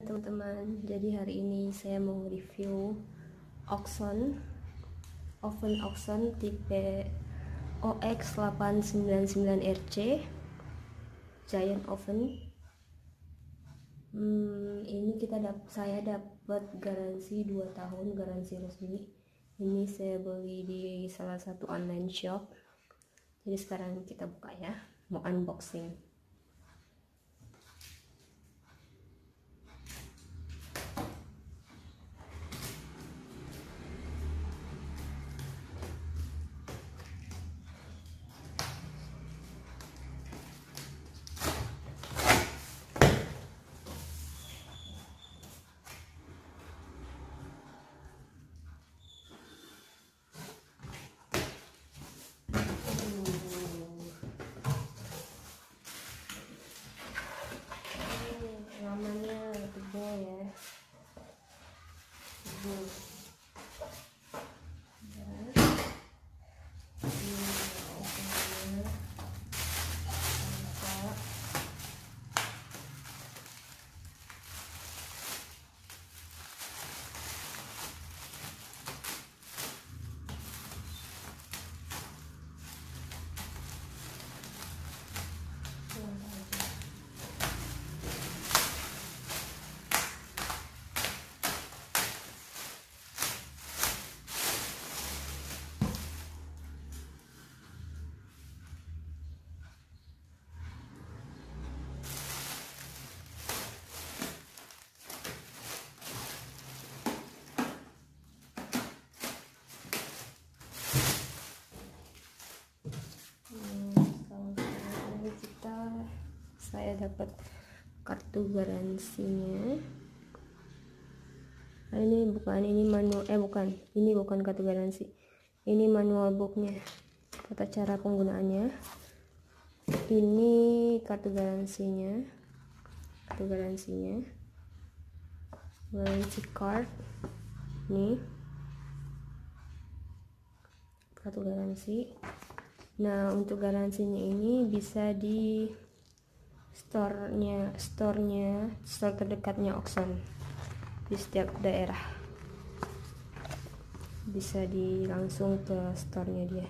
Teman-teman, jadi hari ini saya mau review oven Oxon tipe OX899RC Giant Oven. Ini saya dapat garansi 2 tahun, garansi resmi. Ini saya beli di salah satu online shop. Jadi sekarang kita buka ya, mau unboxing. Namanya tebal ya. Saya dapat kartu garansinya. Ini bukan kartu garansi. Ini manual booknya, tata cara penggunaannya. Ini kartu garansi card. Nih kartu garansi. Nah, untuk garansinya ini bisa di store terdekatnya Oxon di setiap daerah, bisa langsung ke store-nya dia.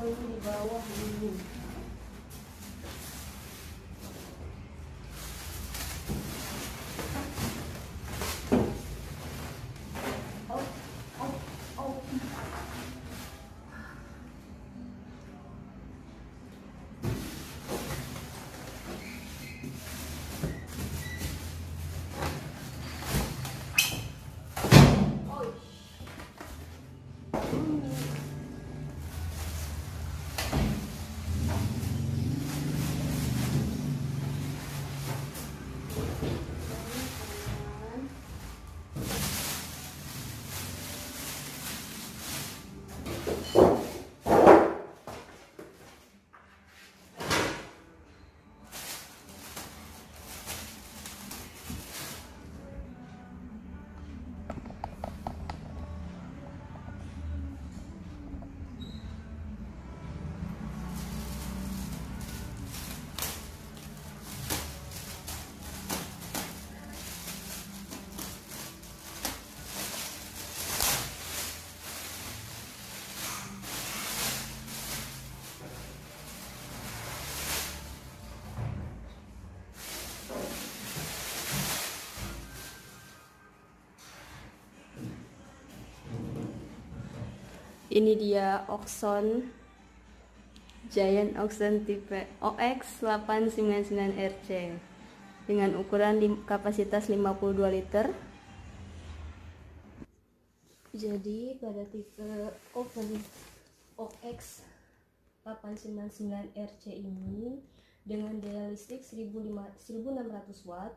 Ini di bawah ini. Ini dia Oxon Giant Oxon tipe OX899RC. dengan ukuran kapasitas 52 liter. Jadi pada tipe oven OX 899 RC ini dengan daya listrik 1600 watt,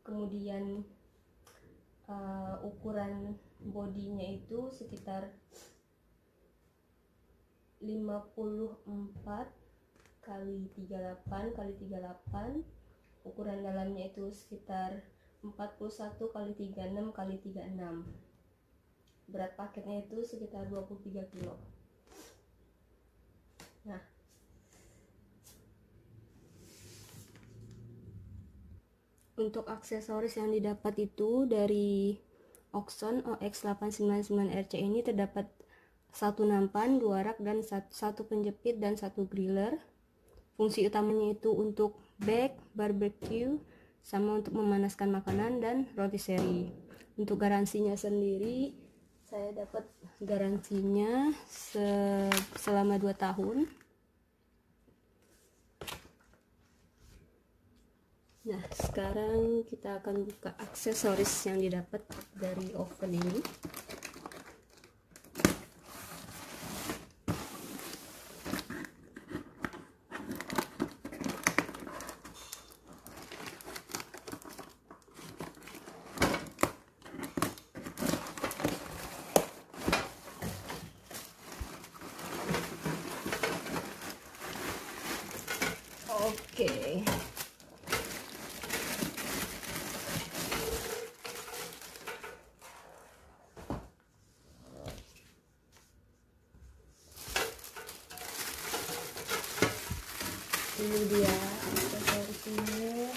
kemudian ukuran bodinya itu sekitar 54 kali 38 kali 38, ukuran dalamnya itu sekitar 41 kali 36 kali 36. Berat paketnya itu sekitar 23 kilo. Nah, untuk aksesoris yang didapat itu dari Oxon OX899 RC ini terdapat satu nampan, 2 rak, dan satu penjepit dan satu griller. Fungsi utamanya itu untuk bake, barbecue, sama untuk memanaskan makanan dan rotisserie. Untuk garansinya sendiri, saya dapat garansinya selama 2 tahun. Nah, sekarang kita akan buka aksesoris yang didapat dari oven ini. Oke. Ini dia aksesorisnya.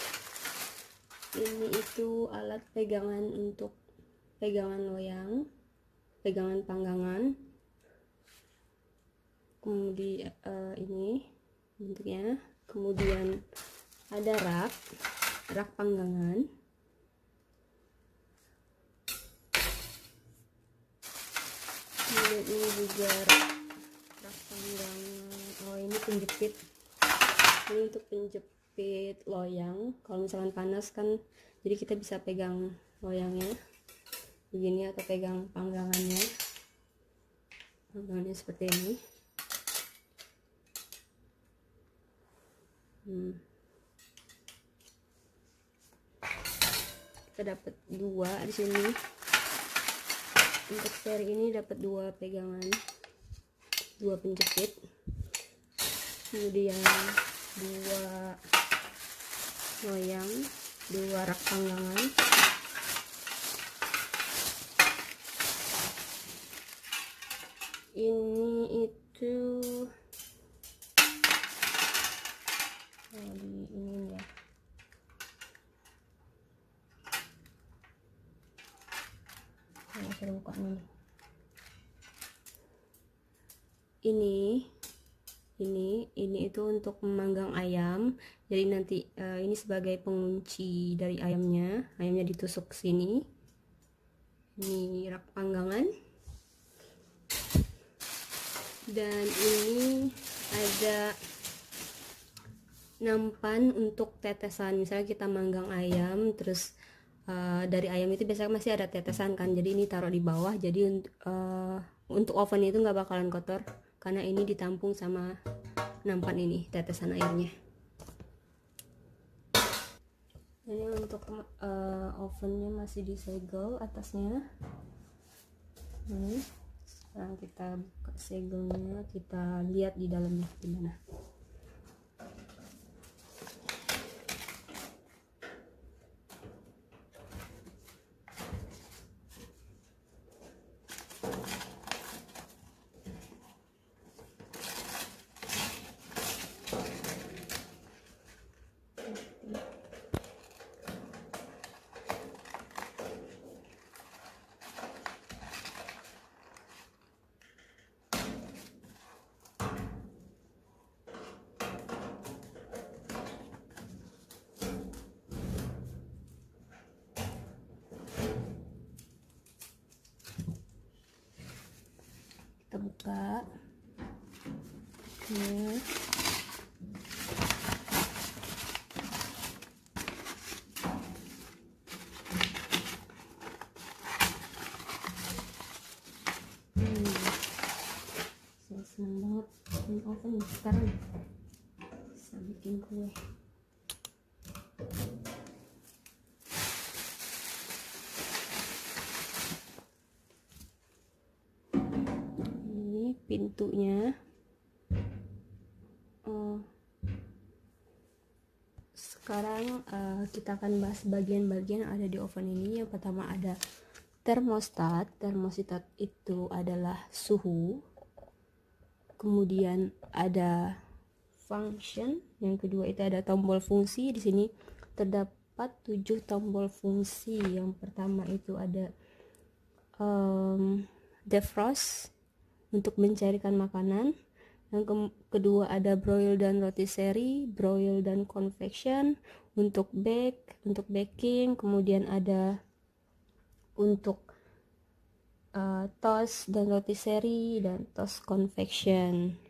Ini itu alat pegangan untuk pegangan loyang, pegangan panggangan. Kemudian ini bentuknya. Kemudian ada rak panggangan. Kemudian ini juga rak panggangan. Oh, ini penjepit. Ini untuk penjepit loyang. Kalau misalkan panas kan, jadi kita bisa pegang loyangnya begini atau pegang panggangannya. Panggangannya seperti ini. Kita dapat 2 di sini. Untuk seri ini dapat 2 pegangan, 2 penjepit, kemudian 2 loyang, 2 rak panggangan. Ini itu ini ya. Saya buka nih. Ini itu untuk memanggang ayam. Jadi nanti ini sebagai pengunci dari ayamnya ditusuk sini. Ini rak panggangan. Dan ini ada nampan untuk tetesan. Misalnya kita manggang ayam, terus dari ayam itu biasanya masih ada tetesan kan, jadi ini taruh di bawah. Jadi untuk oven itu nggak bakalan kotor karena ini ditampung sama nampan ini, tetesan airnya. Ini untuk ovennya masih disegel atasnya. Sekarang kita buka segelnya, kita lihat di dalamnya gimana. Kita buka. Oke. masukin oven sekarang bisa bikin kue. Ini pintunya. Sekarang kita akan bahas bagian-bagian yang ada di oven ini. Yang pertama ada termostat. Termostat itu adalah suhu. Kemudian ada function. Yang kedua itu ada tombol fungsi. Di sini terdapat 7 tombol fungsi. Yang pertama itu ada defrost untuk mencairkan makanan. Yang kedua ada broil dan rotisserie, broil dan convection, untuk baking, kemudian ada untuk toast dan rotisserie dan toast convection.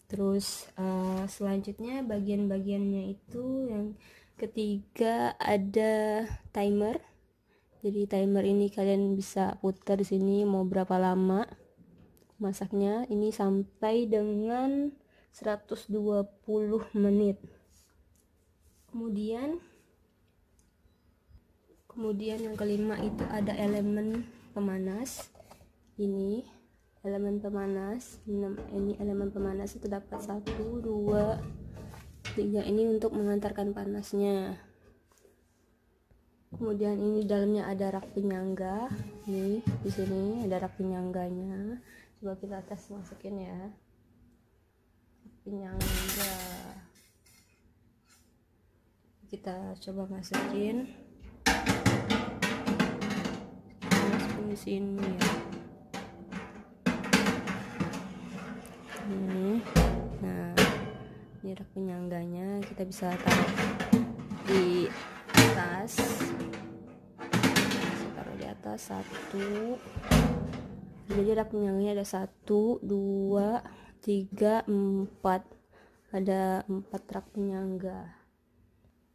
Terus selanjutnya bagian-bagiannya itu yang ketiga ada timer. Jadi timer ini kalian bisa putar di sini mau berapa lama masaknya, ini sampai dengan 120 menit. Kemudian yang kelima itu ada elemen pemanas. Ini elemen pemanas. Ini elemen pemanas itu dapat 1, 2, 3 ini untuk mengantarkan panasnya. Kemudian ini dalamnya ada rak penyangga. Nih di sini ada rak penyangganya. Coba kita tes masukin ya. Penyangga. Kita coba masukin. Masukin di sini ya. Nah, ini rak penyangganya, kita bisa taruh di atas. Bisa taruh di atas 1. Jadi rak penyangganya ada 1, 2, 3, 4. Ada 4 rak penyangga.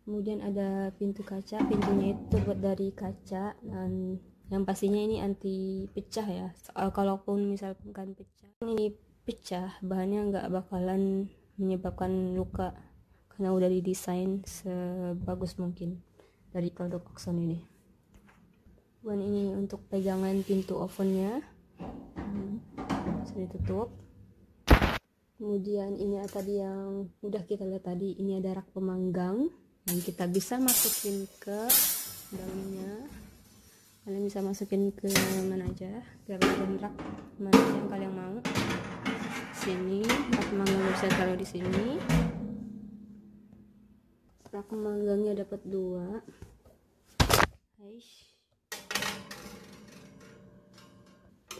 Kemudian ada pintu kaca. Pintunya itu terbuat dari kaca dan yang pastinya ini anti pecah ya. Kalaupun misalkan ini pecah, bahannya nggak bakalan menyebabkan luka karena udah didesain sebagus mungkin dari produk Oxon ini. Dan ini untuk pegangan pintu ovennya. Bisa ditutup. Kemudian ini tadi yang udah kita lihat tadi, ini ada rak pemanggang yang kita bisa masukin ke dalamnya. Kalian bisa masukin ke mana aja, ke bagian rak mana yang kalian mau. Sini rak pemanggang bisa taruh di sini. Rak pemanggangnya dapat 2.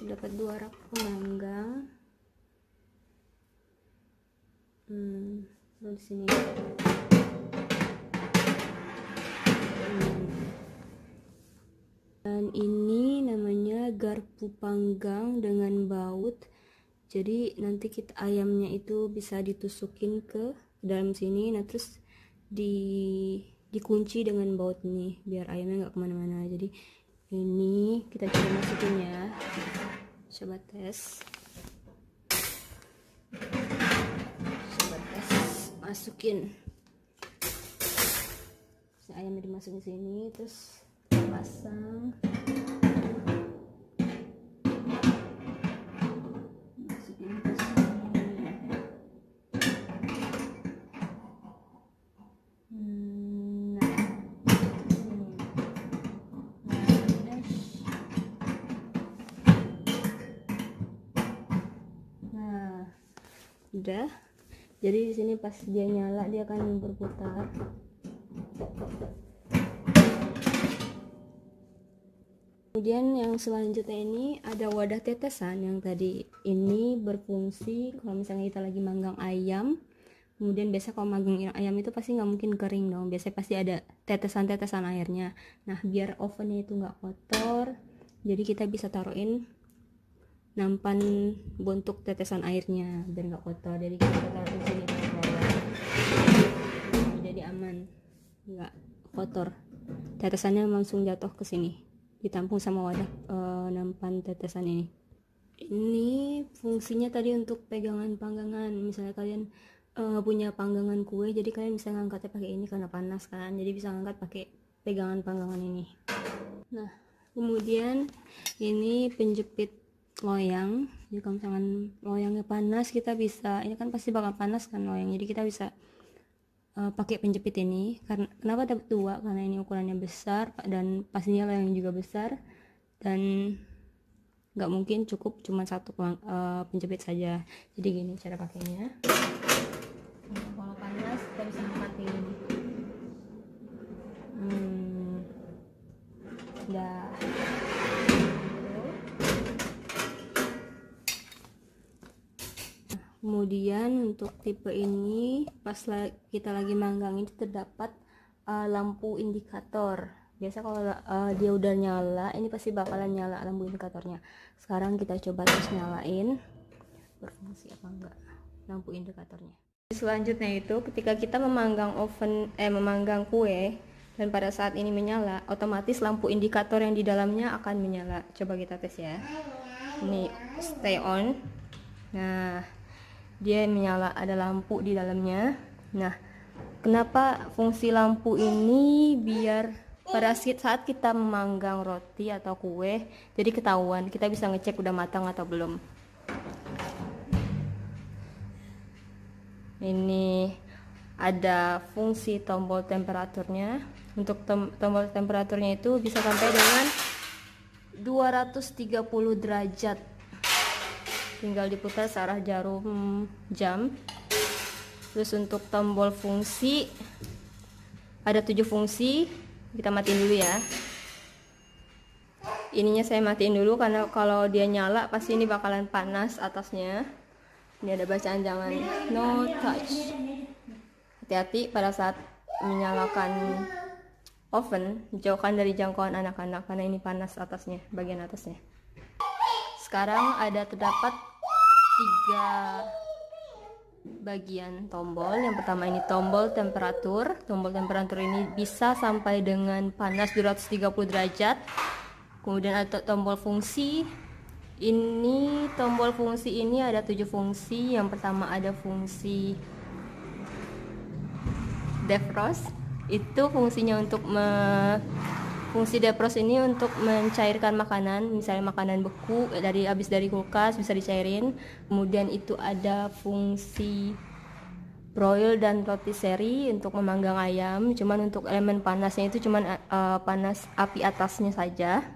Dapat 2 rak pemanggang. Di sini. Dan ini namanya garpu panggang dengan baut. Jadi nanti ayamnya itu bisa ditusukin ke dalam sini. Nah terus dikunci dengan baut ini biar ayamnya nggak kemana-mana. Jadi ini kita coba masukin ya. Coba tes. Masukin. Ayamnya dimasukin sini, terus pasang. Masukin ke sini. Nah, udah. Jadi di sini pas dia nyala dia akan berputar. Kemudian yang selanjutnya ini ada wadah tetesan. Yang tadi ini berfungsi kalau misalnya kita lagi manggang ayam. Kemudian biasa kalau manggang ayam itu pasti nggak mungkin kering dong. Biasanya pasti ada tetesan-tetesan airnya. Nah biar ovennya itu nggak kotor, jadi kita bisa taruhin nampan bentuk tetesan airnya biar nggak kotor. Jadi kita taruh di sini ke bawah, jadi aman, nggak kotor. Tetesannya langsung jatuh ke sini, ditampung sama wadah nampan tetesan ini. Ini fungsinya tadi untuk pegangan panggangan. Misalnya kalian punya panggangan kue, jadi kalian bisa ngangkatnya pakai ini karena panas kan, jadi bisa ngangkat pakai pegangan panggangan ini. Nah, kemudian ini penjepit loyang. Jadi kalau misalkan loyangnya panas, kita bisa, ini kan pasti bakal panas kan loyang, jadi kita bisa pakai penjepit ini. Karena kenapa dapat dua? Karena ini ukurannya besar dan pastinya loyang juga besar, dan nggak mungkin cukup cuma satu penjepit saja. Jadi gini cara pakainya. Kalau panas kita bisa angkatin. Udah. Kemudian untuk tipe ini pas kita lagi manggang ini terdapat lampu indikator. Biasa kalau dia udah nyala, ini pasti bakalan nyala lampu indikatornya. Sekarang kita coba terus nyalain, berfungsi apa enggak lampu indikatornya. Selanjutnya itu ketika kita memanggang kue dan pada saat ini menyala, otomatis lampu indikator yang di dalamnya akan menyala. Coba kita tes ya. Ini stay on. Nah, dia menyala, ada lampu di dalamnya. Nah, kenapa fungsi lampu ini? Biar pada saat kita memanggang roti atau kue, jadi ketahuan, kita bisa ngecek udah matang atau belum. Ini ada fungsi tombol temperaturnya. Untuk tombol temperaturnya itu bisa sampai dengan 230 derajat. Tinggal diputar searah jarum jam. Terus untuk tombol fungsi ada 7 fungsi. Kita matiin dulu ya. Ininya saya matiin dulu karena kalau dia nyala pasti ini bakalan panas atasnya. Ini ada bacaan jangan no touch. Hati-hati pada saat menyalakan oven, jauhkan dari jangkauan anak-anak karena ini panas atasnya, bagian atasnya. Sekarang terdapat 3 bagian tombol. Yang pertama ini tombol temperatur. Tombol temperatur ini bisa sampai dengan panas 230 derajat. Kemudian ada tombol fungsi. Ini tombol fungsi ini ada 7 fungsi. Yang pertama ada fungsi defrost. Itu fungsinya untuk fungsi defrost ini untuk mencairkan makanan, misalnya makanan beku habis dari kulkas bisa dicairin. Kemudian itu ada fungsi broil dan rotisserie untuk memanggang ayam. Cuman untuk elemen panasnya itu cuman panas api atasnya saja.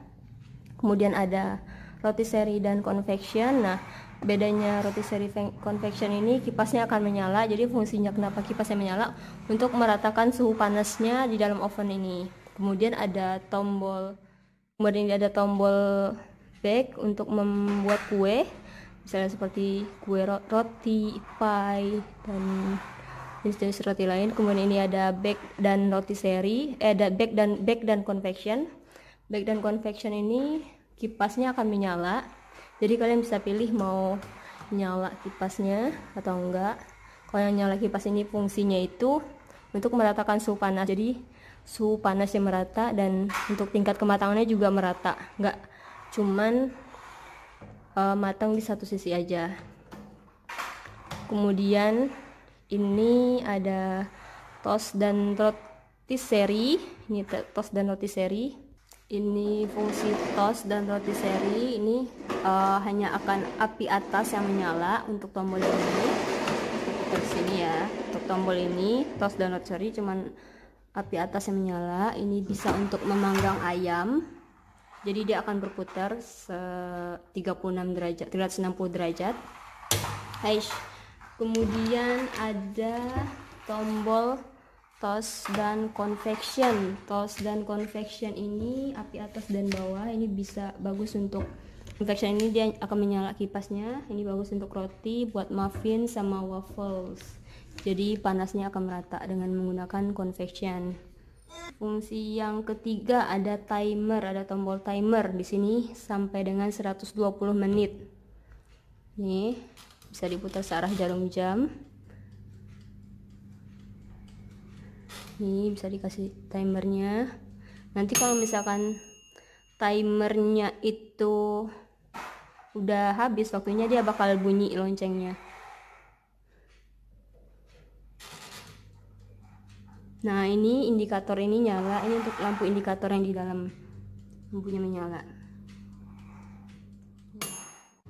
Kemudian ada rotisserie dan convection. Nah, bedanya rotisserie convection ini kipasnya akan menyala. Jadi fungsinya kenapa kipasnya menyala? Untuk meratakan suhu panasnya di dalam oven ini. Kemudian ada tombol bake untuk membuat kue. Misalnya seperti kue roti, pie, dan jenis-jenis roti lain. Kemudian ini ada bake dan rotisserie, ada bake dan convection. Bake dan convection ini kipasnya akan menyala. Jadi kalian bisa pilih mau nyala kipasnya atau enggak. Kalau yang nyala kipas ini fungsinya itu untuk meratakan suhu panas. Jadi suhu panasnya merata dan untuk tingkat kematangannya juga merata. Enggak cuman matang di satu sisi aja. Kemudian ini ada toast dan rotisserie. Ini toast dan rotisserie. Ini fungsi toast dan rotisserie ini hanya akan api atas yang menyala. Untuk tombol ini di sini ya. Untuk tombol ini toast dan rotisserie cuman api atas yang menyala. Ini bisa untuk memanggang ayam. Jadi dia akan berputar 36 derajat, 360 derajat. Kemudian ada tombol toast dan convection. Toast dan convection ini api atas dan bawah. Ini bisa bagus untuk convection, ini dia akan menyala kipasnya. Ini bagus untuk roti, buat muffin sama waffles. Jadi panasnya akan merata dengan menggunakan convection. Fungsi yang ketiga ada timer, ada tombol timer di sini sampai dengan 120 menit. Nih, bisa diputar searah jarum jam. Nih bisa dikasih timernya. Nanti kalau misalkan timernya itu udah habis waktunya dia bakal bunyi loncengnya. Nah, ini indikator ini nyala, ini untuk lampu indikator yang di dalam, lampunya menyala.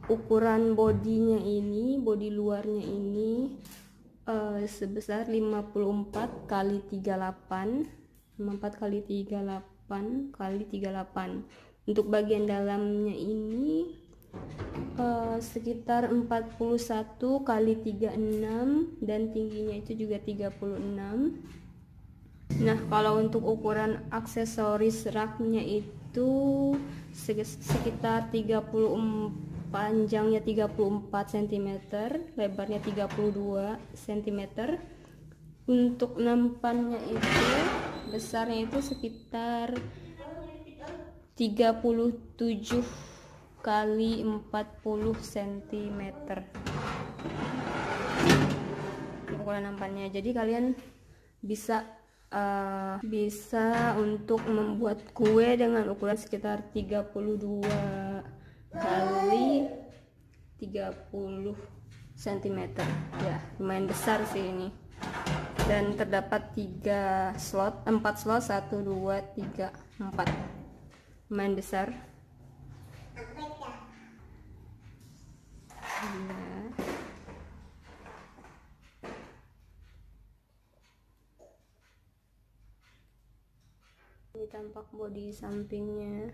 Ukuran bodinya ini, bodi luarnya ini sebesar 54 kali 38, 54 kali 38 kali 38. Untuk bagian dalamnya ini sekitar 41 kali 36 dan tingginya itu juga 36. Nah, kalau untuk ukuran aksesoris raknya itu sekitar 34, panjangnya 34 cm, lebarnya 32 cm. Untuk nampannya itu besarnya itu sekitar 37 kali 40 cm. Ukuran nampannya. Jadi kalian bisa untuk membuat kue dengan ukuran sekitar 32 kali 30 cm. Ya, lumayan besar sih ini. Dan terdapat 4 slot, 1, 2, 3, 4. Lumayan besar. Ya. Ini tampak bodi sampingnya.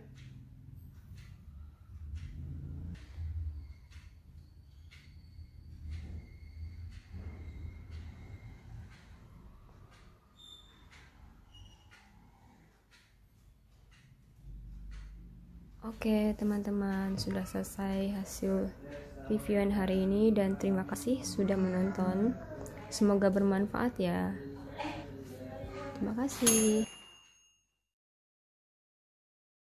Oke teman-teman, sudah selesai hasil reviewan hari ini dan terima kasih sudah menonton. Semoga bermanfaat ya. Terima kasih.